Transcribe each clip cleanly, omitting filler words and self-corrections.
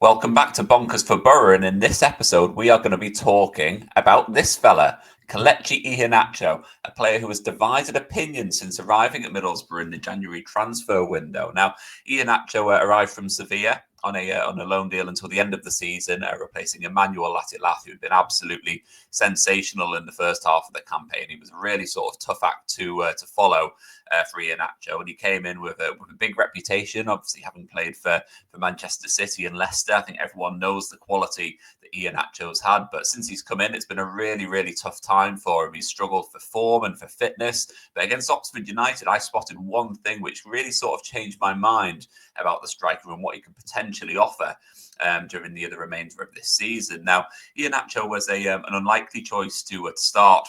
Welcome back to Bonkers for Boro, and in this episode, we are going to be talking about this fella, Kelechi Iheanacho, a player who has divided opinion since arriving at Middlesbrough in the January transfer window. Now, Iheanacho arrived from Sevilla on a loan deal until the end of the season, replacing Emmanuel Latilath, who had been absolutely sensational in the first half of the campaign. He was a really sort of tough act to follow for Iheanacho, and he came in with a big reputation, obviously having played for Manchester City and Leicester. I think everyone knows the quality that Iheanacho's had, but since he's come in, it's been a really, really tough time for him. He's struggled for form and for fitness, but against Oxford United, I spotted one thing which really sort of changed my mind about the striker and what he could potentially offer during the remainder of this season. Now, Iheanacho was an unlikely choice to start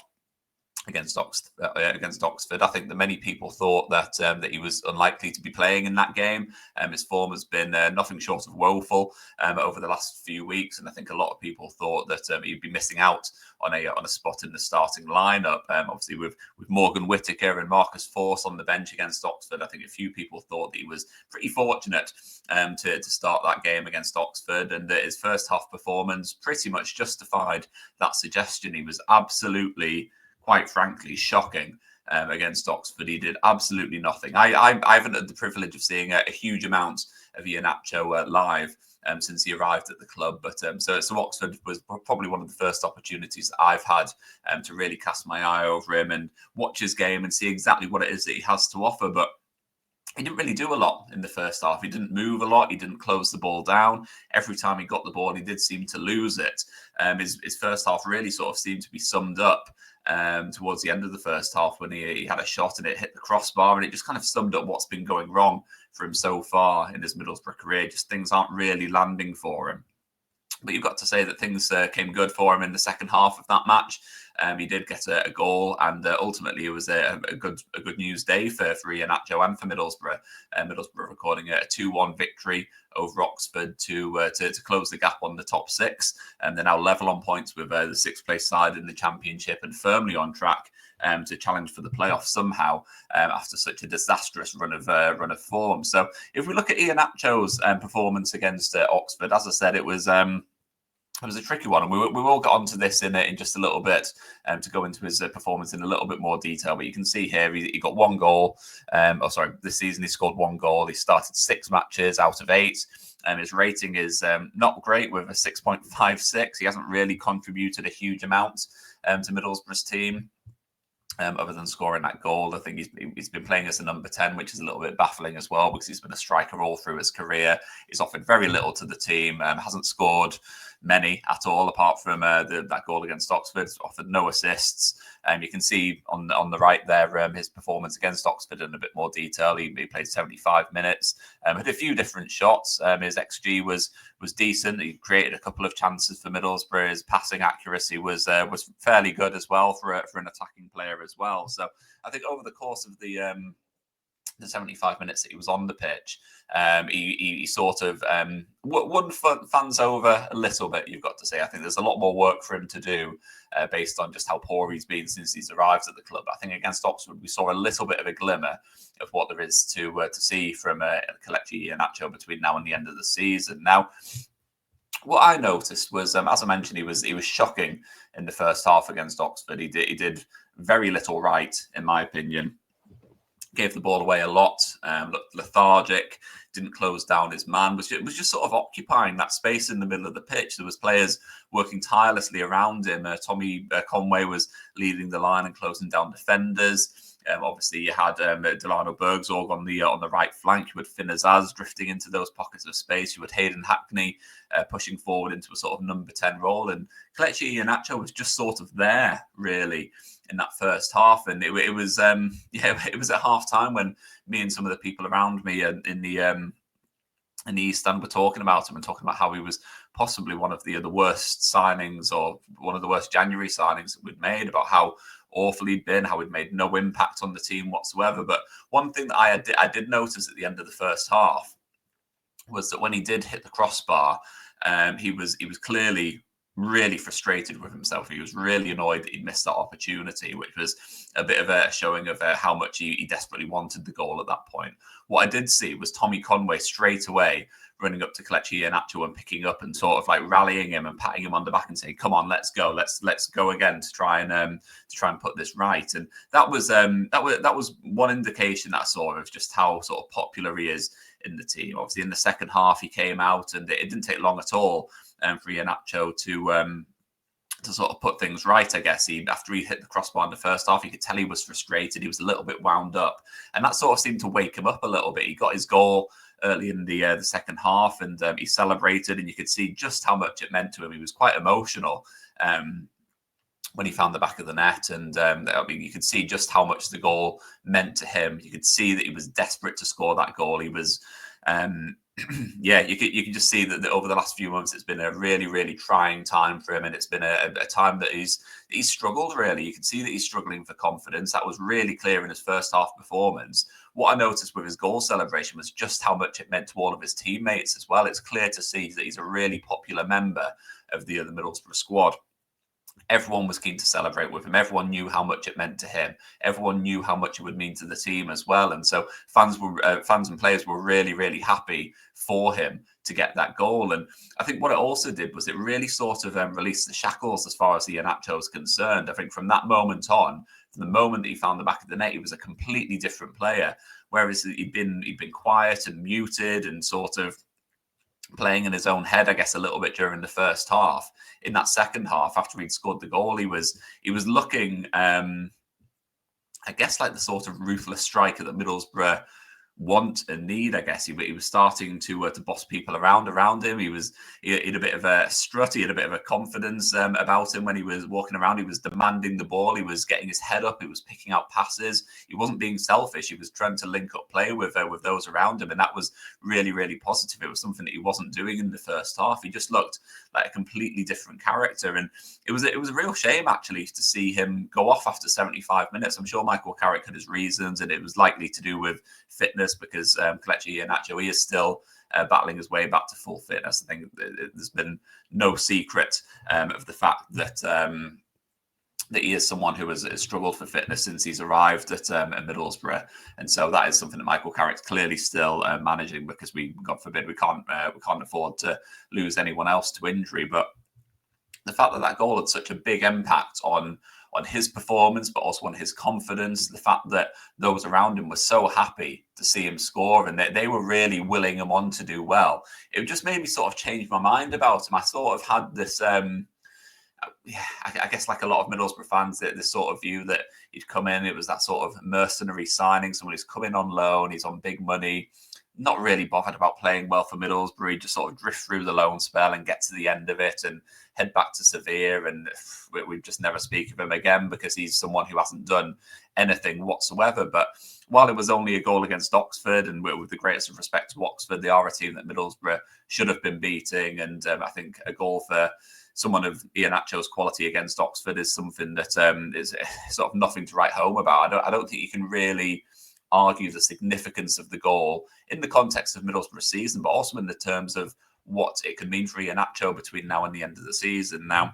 against Oxford. I think that many people thought that he was unlikely to be playing in that game. His form has been nothing short of woeful over the last few weeks, and I think a lot of people thought that he'd be missing out on a spot in the starting lineup. Obviously, with Morgan Whittaker and Marcus Force on the bench against Oxford, I think a few people thought that he was pretty fortunate to start that game against Oxford, and that his first half performance pretty much justified that suggestion. He was absolutely, quite frankly, shocking against Oxford. He did absolutely nothing. I haven't had the privilege of seeing a huge amount of Iheanacho live since he arrived at the club, but so Oxford was probably one of the first opportunities that I've had to really cast my eye over him and watch his game and see exactly what it is that he has to offer. But he didn't really do a lot in the first half. He didn't move a lot. He didn't close the ball down. Every time he got the ball, he did seem to lose it. His first half really sort of seemed to be summed up towards the end of the first half when he had a shot and it hit the crossbar, and it just kind of summed up what's been going wrong for him so far in his Middlesbrough career. Just things aren't really landing for him. But you've got to say that things came good for him in the second half of that match. He did get a goal, and ultimately it was a good news day for Iheanacho and for Middlesbrough. Middlesbrough recording a 2-1 victory over Oxford to close the gap on the top six, and they're now level on points with the sixth place side in the Championship and firmly on track to challenge for the playoffs somehow after such a disastrous run of form. So if we look at Iheanacho's performance against Oxford, as I said, it was a tricky one, and we will get onto this in just a little bit to go into his performance in a little bit more detail. But you can see here he got one goal. This season he scored one goal. He started 6 matches out of 8. His rating is not great with a 6.56. He hasn't really contributed a huge amount to Middlesbrough's team. Other than scoring that goal. I think he's been playing as a number 10, which is a little bit baffling as well, because he's been a striker all through his career. He's offered very little to the team, hasn't scored many at all, apart from that goal against Oxford. Offered no assists. You can see on the right there his performance against Oxford in a bit more detail. He played 75 minutes, had a few different shots. His XG was decent. He created a couple of chances for Middlesbrough. His passing accuracy was fairly good as well for an attacking player as well. So I think over the course of the 75 minutes that he was on the pitch, he sort of won fans over a little bit, you've got to say. I think there's a lot more work for him to do based on just how poor he's been since he's arrived at the club. I think against Oxford, we saw a little bit of a glimmer of what there is to see from Kelechi Iheanacho between now and the end of the season. Now, what I noticed was, as I mentioned, he was shocking in the first half against Oxford. He did very little right, in my opinion. Gave the ball away a lot, looked lethargic, didn't close down his man, was just sort of occupying that space in the middle of the pitch. There was players working tirelessly around him. Tommy Conway was leading the line and closing down defenders. Obviously, you had Delano Bergzorg on the right flank. You had Finn Azaz drifting into those pockets of space. You had Hayden Hackney pushing forward into a sort of number 10 role. And Kelechi Iheanacho was just sort of there, really, in that first half. And it was at half time when me and some of the people around me in the East Stand were talking about him and talking about how he was possibly one of the worst signings, or one of the worst January signings that we'd made, about how awful he'd been, how he'd made no impact on the team whatsoever. But one thing that I did notice at the end of the first half was that when he did hit the crossbar, he was clearly really frustrated with himself. He was really annoyed that he'd missed that opportunity, which was a bit of a showing of how much he desperately wanted the goal at that point. What I did see was Tommy Conway straight away running up to Kelechi Iheanacho and picking up and sort of like rallying him and patting him on the back and saying, "Come on, let's go, let's go again to try and put this right." And that was one indication that I saw of just how sort of popular he is in the team. Obviously, in the second half, he came out, and it didn't take long at all for Iheanacho to sort of put things right. I guess after he hit the crossbar in the first half, you could tell he was frustrated. He was a little bit wound up, and that sort of seemed to wake him up a little bit. He got his goal early in the second half, and he celebrated, and you could see just how much it meant to him. He was quite emotional when he found the back of the net, and you could see just how much the goal meant to him. You could see that he was desperate to score that goal. He was. Yeah, you can just see that over the last few months, it's been a really, really trying time for him, and it's been a time that he's struggled. Really, you can see that he's struggling for confidence. That was really clear in his first half performance. What I noticed with his goal celebration was just how much it meant to all of his teammates as well. It's clear to see that he's a really popular member of the Middlesbrough squad. Everyone was keen to celebrate with him. Everyone knew how much it meant to him. Everyone knew how much it would mean to the team as well. And so fans and players were really, really happy for him to get that goal. And I think what it also did was it really sort of released the shackles as far as Iheanacho is concerned. I think from that moment on, from the moment that he found the back of the net, he was a completely different player. Whereas he'd been quiet and muted and sort of playing in his own head, I guess, a little bit during the first half. In that second half, after he'd scored the goal, he was looking, I guess, like the sort of ruthless striker that Middlesbrough want and need. I guess he was starting to boss people around him. He had a bit of a strut. He had a bit of a confidence about him when he was walking around. He was demanding the ball. He was getting his head up. He was picking out passes. He wasn't being selfish. He was trying to link up play with those around him, and that was really, really positive. It was something that he wasn't doing in the first half. He just looked like a completely different character, and it was a real shame actually to see him go off after 75 minutes. I'm sure Michael Carrick had his reasons, and it was likely to do with fitness, because Kelechi Iheanacho, he is still battling his way back to full fitness. I think there's been no secret of the fact that that he is someone who has struggled for fitness since he's arrived at Middlesbrough, and so that is something that Michael Carrick's clearly still managing, because God forbid, we can't afford to lose anyone else to injury. But the fact that goal had such a big impact on his performance, but also on his confidence, the fact that those around him were so happy to see him score, and they were really willing him on to do well, it just made me sort of change my mind about him. I sort of had this, I guess, like a lot of Middlesbrough fans, this sort of view that he'd come in, it was that sort of mercenary signing, someone who's come in on loan, he's on big money, not really bothered about playing well for Middlesbrough. He'd just sort of drift through the loan spell and get to the end of it and head back to Sevilla, and we'd just never speak of him again, because he's someone who hasn't done anything whatsoever. But while it was only a goal against Oxford, and with the greatest of respect to Oxford, they are a team that Middlesbrough should have been beating, and I think a goal for someone of Iheanacho's quality against Oxford is something that is sort of nothing to write home about. I don't think you can really argue the significance of the goal in the context of Middlesbrough's season, but also in the terms of what it could mean for Iheanacho between now and the end of the season. Now,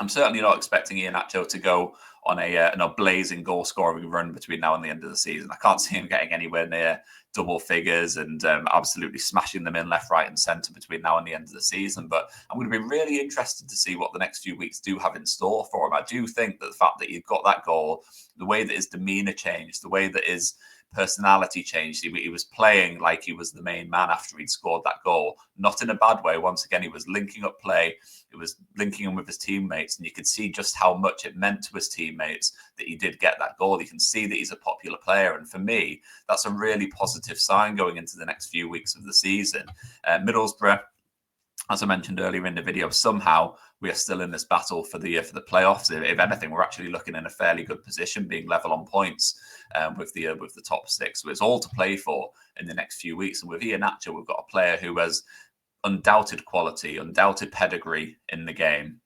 I'm certainly not expecting Iheanacho to go on a blazing goal scoring run between now and the end of the season. I can't see him getting anywhere near double figures and absolutely smashing them in left, right, and centre between now and the end of the season. But I'm going to be really interested to see what the next few weeks do have in store for him. I do think that the fact that he got that goal, the way that his demeanour changed, the way that his personality changed. He was playing like he was the main man after he'd scored that goal, not in a bad way. Once again, he was linking up play. It was linking him with his teammates, and you could see just how much it meant to his teammates that he did get that goal. You can see that he's a popular player, and for me, that's a really positive sign going into the next few weeks of the season. Middlesbrough, as I mentioned earlier in the video, somehow we are still in this battle for the playoffs. If anything, we're actually looking in a fairly good position, being level on points with the top six. So it's all to play for in the next few weeks. And with Iheanacho, we've got a player who has undoubted quality, undoubted pedigree in the game,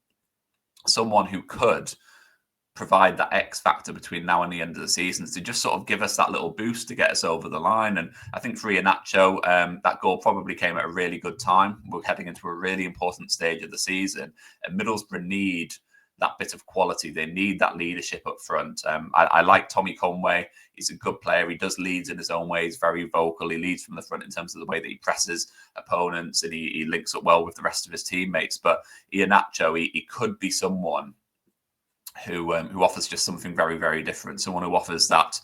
someone who could provide that X factor between now and the end of the season, to just sort of give us that little boost to get us over the line. And I think for Iheanacho, that goal probably came at a really good time. We're heading into a really important stage of the season, and Middlesbrough need that bit of quality. They need that leadership up front. I like Tommy Conway. He's a good player. He does leads in his own way. He's very vocal. He leads from the front in terms of the way that he presses opponents, and he links up well with the rest of his teammates. But Iheanacho, he could be someone who offers just something very, very different. Someone who offers that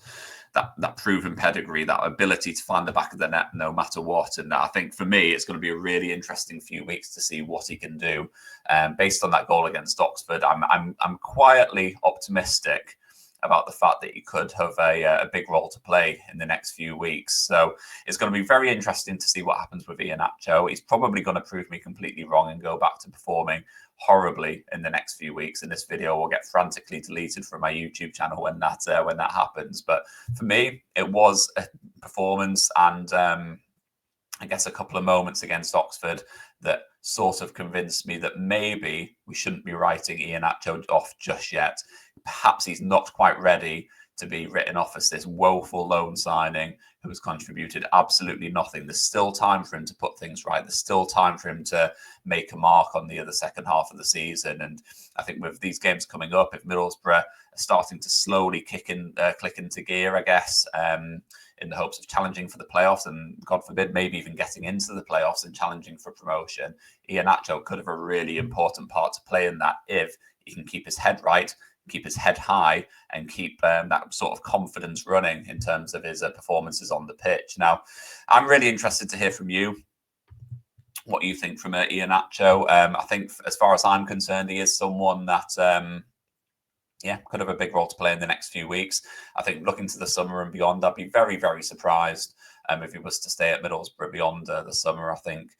proven pedigree, that ability to find the back of the net no matter what. And I think for me, it's going to be a really interesting few weeks to see what he can do. Based on that goal against Oxford, I'm quietly optimistic about the fact that he could have a big role to play in the next few weeks. So it's going to be very interesting to see what happens with Iheanacho. He's probably going to prove me completely wrong and go back to performing horribly in the next few weeks, and this video will get frantically deleted from my YouTube channel when that happens. But for me, it was a performance, and I guess a couple of moments against Oxford that sort of convinced me that maybe we shouldn't be writing Iheanacho off just yet. Perhaps he's not quite ready to be written off as this woeful loan signing who has contributed absolutely nothing. There's still time for him to put things right. There's still time for him to make a mark on the other second half of the season. And I think with these games coming up, if Middlesbrough are starting to slowly click into gear, I guess, in the hopes of challenging for the playoffs, and God forbid, maybe even getting into the playoffs and challenging for promotion, Iheanacho could have a really important part to play in that if he can keep his head right, keep his head high, and keep that sort of confidence running in terms of his performances on the pitch. Now, I'm really interested to hear from you what you think from Iheanacho. I think as far as I'm concerned, he is someone that could have a big role to play in the next few weeks. I think looking to the summer and beyond, I'd be very, very surprised if he was to stay at Middlesbrough beyond the summer. I think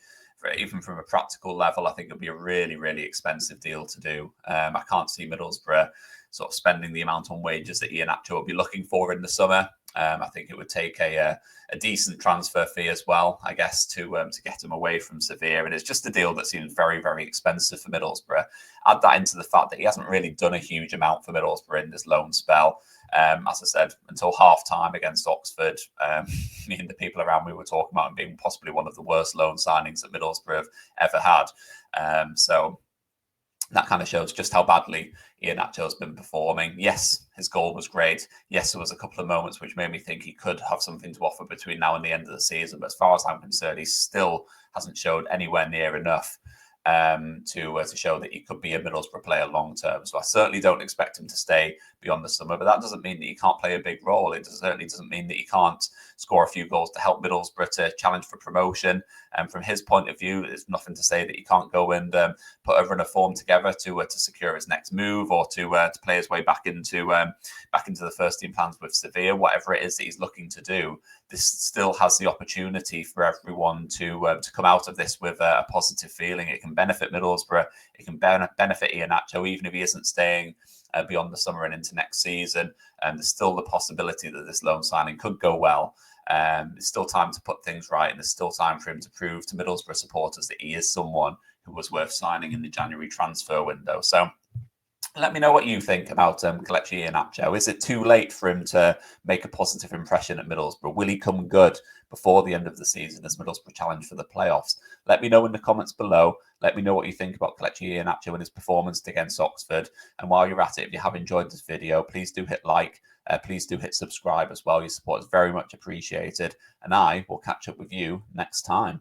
even from a practical level, I think it'd be a really, really expensive deal to do. I can't see Middlesbrough sort of spending the amount on wages that Iheanacho will be looking for in the summer. I think it would take a decent transfer fee as well, I guess, to get him away from Sevilla. And it's just a deal that seems very, very expensive for Middlesbrough. Add that into the fact that he hasn't really done a huge amount for Middlesbrough in this loan spell. As I said, until half-time against Oxford, me and the people around me were talking about him being possibly one of the worst loan signings that Middlesbrough have ever had. So that kind of shows just how badly Iheanacho's been performing. Yes, his goal was great. Yes, there was a couple of moments which made me think he could have something to offer between now and the end of the season. But as far as I'm concerned, he still hasn't showed anywhere near enough to show that he could be a Middlesbrough player long term. So I certainly don't expect him to stay beyond the summer, but that doesn't mean that he can't play a big role. It certainly doesn't mean that he can't score a few goals to help Middlesbrough to challenge for promotion. And from his point of view, there's nothing to say that he can't go and put a run of form together to secure his next move, or to play his way back into the first team plans with Sevilla. Whatever it is that he's looking to do, this still has the opportunity for everyone to come out of this with a positive feeling. It can benefit Middlesbrough. It can benefit Iheanacho, even if he isn't staying beyond the summer and into next season. And there's still the possibility that this loan signing could go well. There's still time to put things right, and there's still time for him to prove to Middlesbrough supporters that he is someone who was worth signing in the January transfer window. So let me know what you think about Kelechi Iheanacho. Is it too late for him to make a positive impression at Middlesbrough? Will he come good before the end of the season as Middlesbrough challenge for the playoffs? Let me know in the comments below. Let me know what you think about Kelechi Iheanacho and his performance against Oxford. And while you're at it, if you have enjoyed this video, please do hit like. Please do hit subscribe as well. Your support is very much appreciated. And I will catch up with you next time.